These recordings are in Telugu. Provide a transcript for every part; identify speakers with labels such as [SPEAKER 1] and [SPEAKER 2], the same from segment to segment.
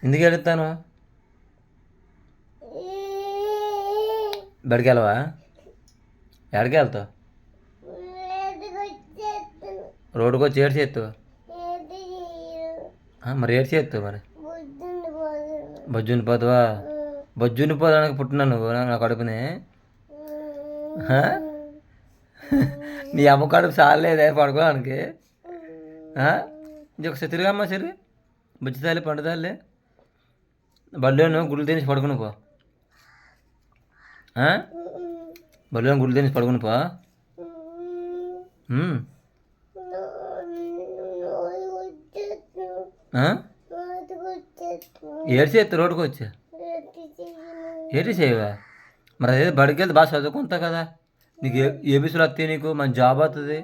[SPEAKER 1] ఎందుకు వెళ్తాను? బడికి వెళ్ళవా? ఎక్కడికి వెళ్తావు? రోడ్డుకు వచ్చి ఏడు చేస్తావు? మరి ఏడు చేస్తావు మరి? బొజ్జుని పోతావా? బొజ్జుని పోదానికి పుట్టినా నువ్వు నా కడుపుని? నీ అమ్మ కడుపు చాలేదే పడుకోవడానికి? ఇంకొకసారి తిరిగమ్మా సరే, బుజ్జితాలే పండుదాలే బడిలోను గుడ్లు తినేసి పడుకుని పో. బడిలోను గుడ్లు తినేసి పడుకుని పో. ఏడు చేస్తా రోడ్డుకు వచ్చా? ఏటి చేయవా? మరి అదే బడికి వెళ్తే బాగా చదువుకుంటావు కదా, నీకు ఏబీసీలు వస్తాయి, నీకు మంచి జాబ్ వస్తుంది,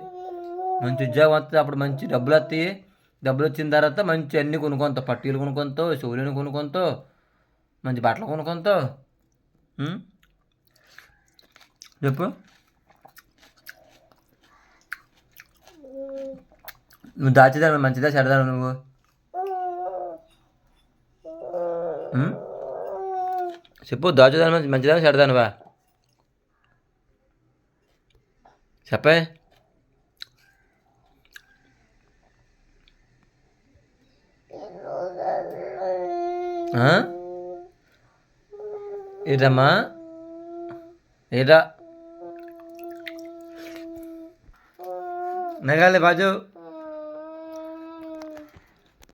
[SPEAKER 1] మంచి ఉద్యోగం వస్తుంది, అప్పుడు మంచి డబ్బులు వస్తాయి. డబ్బులు వచ్చిన తర్వాత మంచి అన్నీ కొనుక్కొంతావు, పట్టీలు కొనుక్కొంతావు, చెవులను కొనుక్కొంతావు, మంచి బట్టలు కొనుక్కొంతావు. చెప్పు. నువ్వు దాచేదాన్ని మంచిదా చెడదాను నువ్వు? చెప్పు, దాచేదాని మంచిదా చెడదానువా? చెప్పే. ఏటమ్మా? ఏటా నగాలి బాజు?